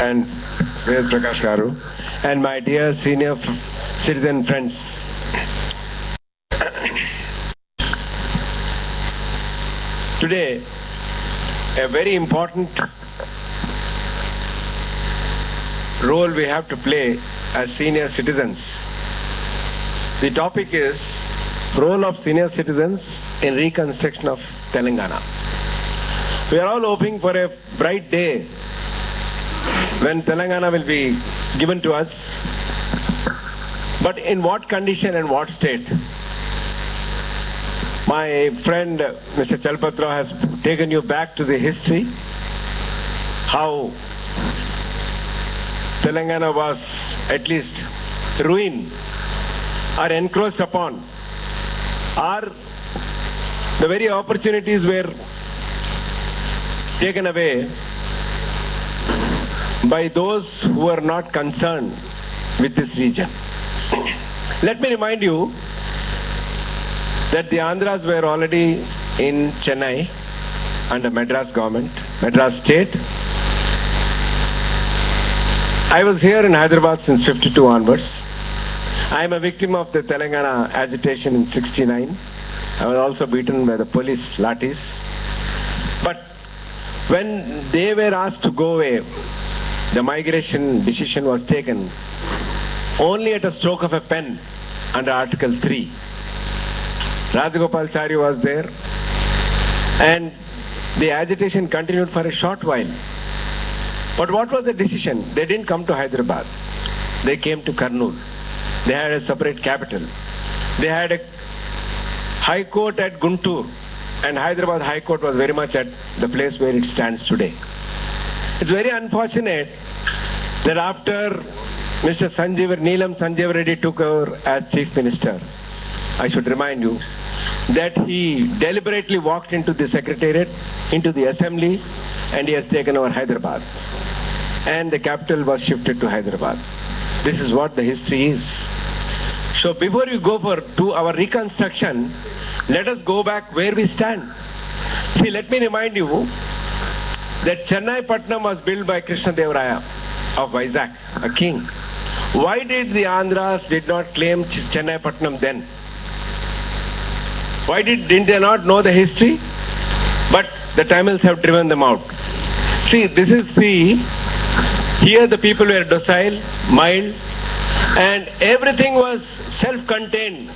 and Ved Prakash Garu, and my dear senior citizen friends. Today, a very important role we have to play as senior citizens. The topic is role of senior citizens in reconstruction of Telangana. We are all hoping for a bright day when Telangana will be given to us. But in what condition and what state? My friend Mr. Chalpatra has taken you back to the history, how Telangana was at least ruined or encroached upon, or the very opportunities were taken away by those who are not concerned with this region. Let me remind you that the Andhras were already in Chennai under Madras government, Madras state. I was here in Hyderabad since 52 onwards. I am a victim of the Telangana agitation in 69. I was also beaten by the police lathis. But when they were asked to go away, the migration decision was taken only at a stroke of a pen under Article 3. Rajagopalachari was there, and the agitation continued for a short while. But what was the decision? They didn't come to Hyderabad. They came to Kurnool. They had a separate capital. They had a high court at Guntur, and Hyderabad High Court was very much at the place where it stands today. It's very unfortunate that after Mr. Neelam Sanjeev Reddy took over as Chief Minister, I should remind you that he deliberately walked into the Secretariat, into the Assembly, and he has taken over Hyderabad. And the capital was shifted to Hyderabad. This is what the history is. So before we go to our reconstruction, let us go back where we stand. See, let me remind you that Chennai Patnam was built by Krishnadeva of Vizag, a king. Why did the Andhras did not claim Chennai Patnam then? Why didn't they not know the history? But the Tamils have driven them out. See, this is here the people were docile, mild, and everything was self-contained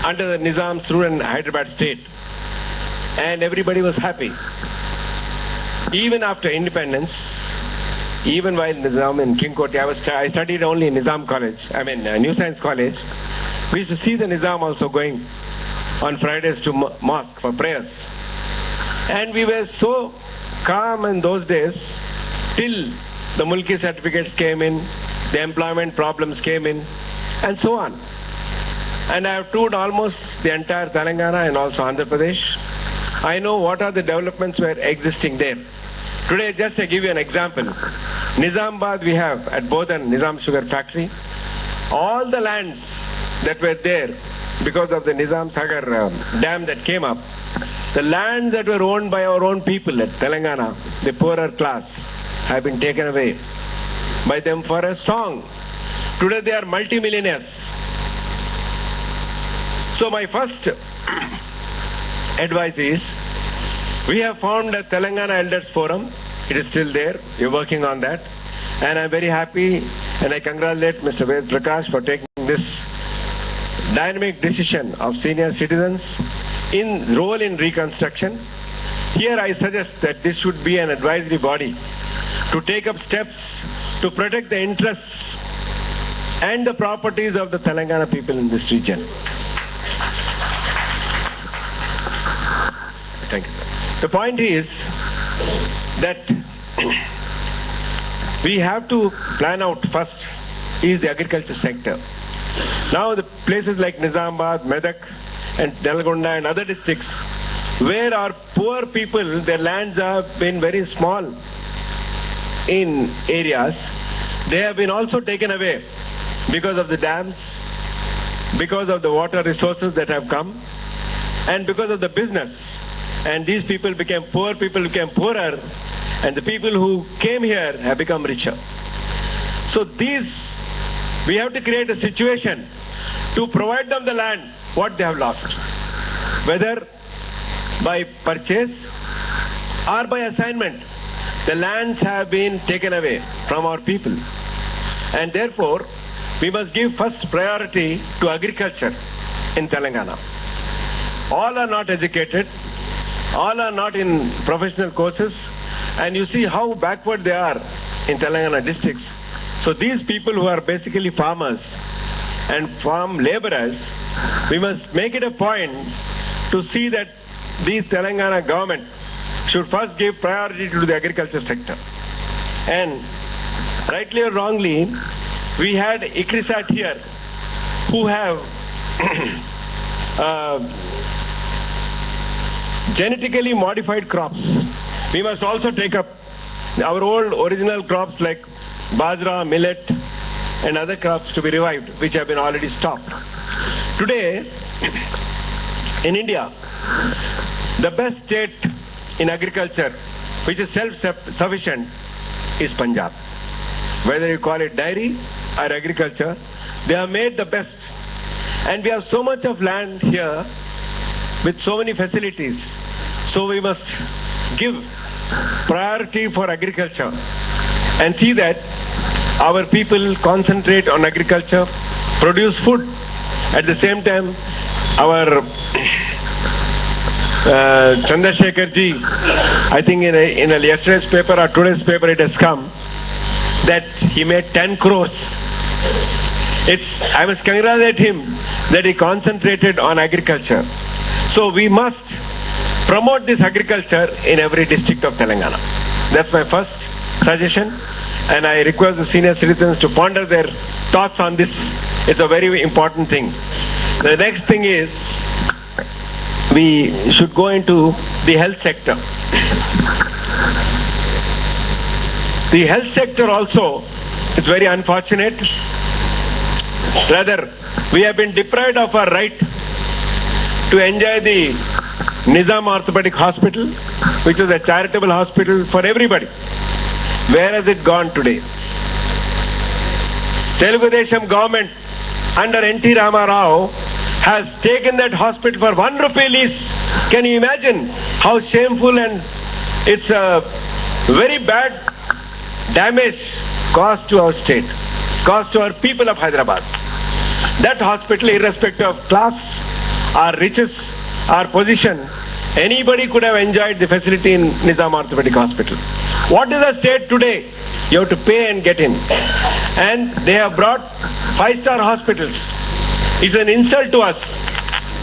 under the Nizam's rule in Hyderabad state. And everybody was happy. Even after independence, even while Nizam in King Koti, I studied only in Nizam College, New Science College. We used to see the Nizam also going on Fridays to mosque for prayers. And we were so calm in those days till the Mulki certificates came in, the employment problems came in, and so on. And I have toured almost the entire Telangana and also Andhra Pradesh. I know what are the developments were existing there. Today, just to give you an example, Nizamabad we have at Bodhan, Nizam Sugar Factory. All the lands that were there because of the Nizam Sagar dam that came up, the lands that were owned by our own people at Telangana, the poorer class, have been taken away by them for a song. Today they are multimillionaires. So my first advice is, we have formed a Telangana Elders Forum. It is still there. We're working on that. And I'm very happy and I congratulate Mr. Ved Prakash for taking this dynamic decision of senior citizens in role in reconstruction. Here I suggest that this should be an advisory body to take up steps to protect the interests and the properties of the Telangana people in this region. Thank you, sir. The point is that we have to plan out first is the agriculture sector. Now the places like Nizamabad, Medak and Nalgonda and other districts where our poor people, their lands have been very small in areas, they have been also taken away because of the dams, because of the water resources that have come, and because of the business. And these people became poor, people became poorer, and the people who came here have become richer. So we have to create a situation to provide them the land, what they have lost, whether by purchase or by assignment. The lands have been taken away from our people, and therefore we must give first priority to agriculture in Telangana. All are not educated, all are not in professional courses, and you see how backward they are in Telangana districts. So these people who are basically farmers and farm laborers, we must make it a point to see that the Telangana government should first give priority to the agriculture sector. And rightly or wrongly, we had ICRISAT here who have genetically modified crops. We must also take up our old original crops like bajra, millet and other crops to be revived, which have been already stopped. Today, in India, the best state in agriculture, which is self-sufficient, is Punjab. Whether you call it dairy or agriculture, they have made the best. And we have so much of land here with so many facilities. So we must give priority for agriculture and see that our people concentrate on agriculture, produce food. At the same time, our Chandrasekhar ji, I think in yesterday's paper or today's paper it has come that he made 10 crores. I must congratulate him that he concentrated on agriculture. So we must promote this agriculture in every district of Telangana. That's my first suggestion, and I request the senior citizens to ponder their thoughts on this. It's a very important thing. The next thing is, we should go into the health sector. The health sector also, it's very unfortunate. Rather, we have been deprived of our right to enjoy the Nizam Orthopedic Hospital, which is a charitable hospital for everybody. Where has it gone today? Telugu Desam government under N.T. Rama Rao has taken that hospital for 1 rupee lease. Can you imagine how shameful, and it's a very bad damage caused to our state, caused to our people of Hyderabad. That hospital, irrespective of class, or riches, or position, anybody could have enjoyed the facility in Nizam Orthopedic Hospital. What is the state today? You have to pay and get in. And they have brought 5-star hospitals. It's an insult to us.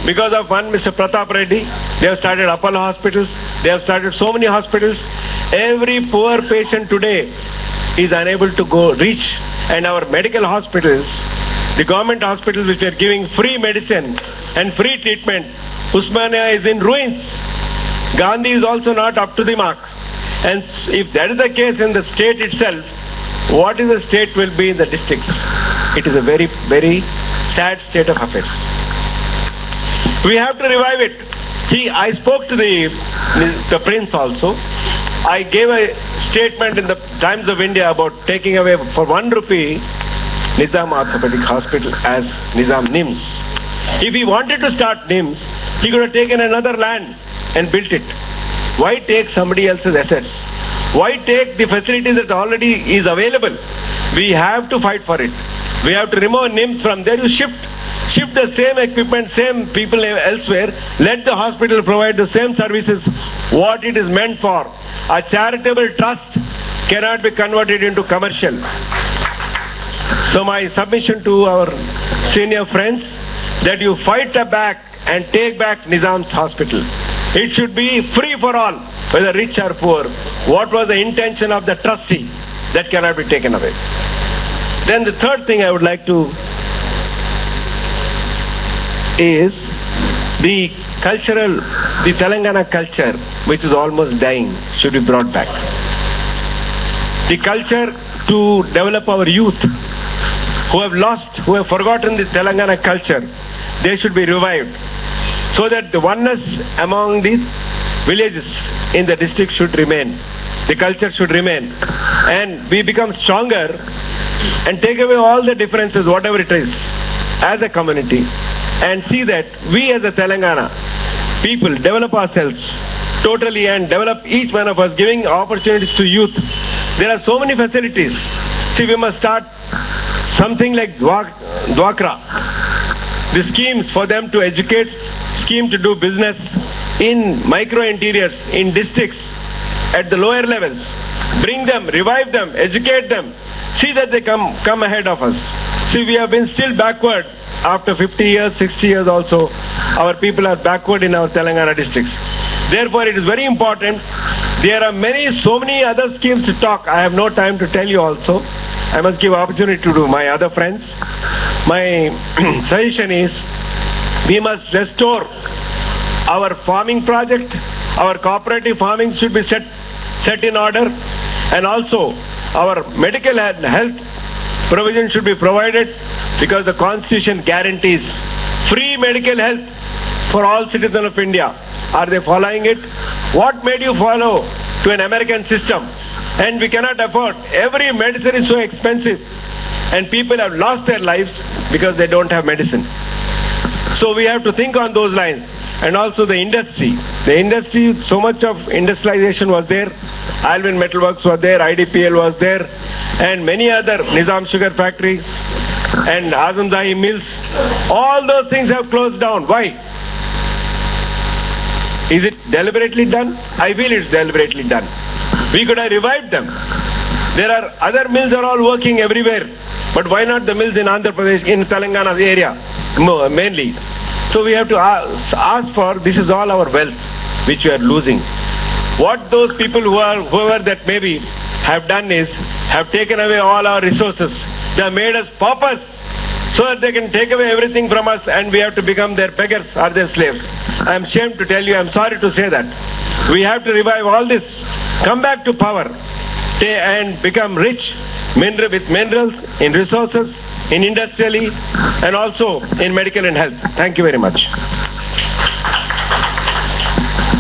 Because of one Mr. Pratap Reddy, they have started Apollo hospitals. They have started so many hospitals. Every poor patient today is unable to reach. And our medical hospitals, the government hospitals which are giving free medicine and free treatment, Usmania is in ruins. Gandhi is also not up to the mark. And if that is the case in the state itself, what is the state will be in the districts? It is a very, very sad state of affairs. We have to revive it. I spoke to the prince also. I gave a statement in the Times of India about taking away for 1 rupee Nizam Orthopedic Hospital as Nizam NIMS. If he wanted to start NIMS, he could have taken another land and built it. Why take somebody else's assets? Why take the facilities that already is available? We have to fight for it. We have to remove NIMS from there. You shift the same equipment, same people elsewhere. Let the hospital provide the same services what it is meant for. A charitable trust cannot be converted into commercial. So my submission to our senior friends, that you fight back and take back Nizam's hospital. It should be free for all, whether rich or poor. What was the intention of the trustee? That cannot be taken away. Then the third thing I would like to is the Telangana culture, which is almost dying, should be brought back. The culture to develop our youth who have forgotten the Telangana culture, they should be revived so that the oneness among the villages in the district should remain. The culture should remain. And we become stronger and take away all the differences, whatever it is, as a community, and see that we as a Telangana people develop ourselves totally and develop each one of us, giving opportunities to youth. There are so many facilities. See, we must start something like Dwakra. The schemes for them to educate, scheme to do business in micro interiors, in districts, at the lower levels. Bring them, revive them, educate them. See that they come ahead of us. See, we have been still backward. After 50 years, 60 years also, our people are backward in our Telangana districts. Therefore, it is very important. There are so many other schemes to talk. I have no time to tell you also. I must give opportunity to my other friends. My suggestion is, we must restore our farming project. Our cooperative farming should be set in order. And also, our medical health provision should be provided, because the Constitution guarantees free medical health for all citizens of India. Are they following it? What made you follow to an American system? And we cannot afford. Every medicine is so expensive, and people have lost their lives because they don't have medicine. So we have to think on those lines. And also the industry. The industry, so much of industrialization was there. Alvin Metalworks was there, IDPL was there, and many other Nizam sugar factories and Azamzahi mills. All those things have closed down. Why? Is it deliberately done? I feel it's deliberately done. We could have revived them. There are other mills are all working everywhere. But why not the mills in Andhra Pradesh, in Telangana area, mainly? So we have to ask for, this is all our wealth which we are losing. What those people whoever that maybe have done is, have taken away all our resources. They have made us paupers so that they can take away everything from us, and we have to become their beggars or their slaves. I am ashamed to tell you, I am sorry to say that. We have to revive all this, come back to power, and become rich with minerals, in resources, in industrially, and also in medical and health. Thank you very much.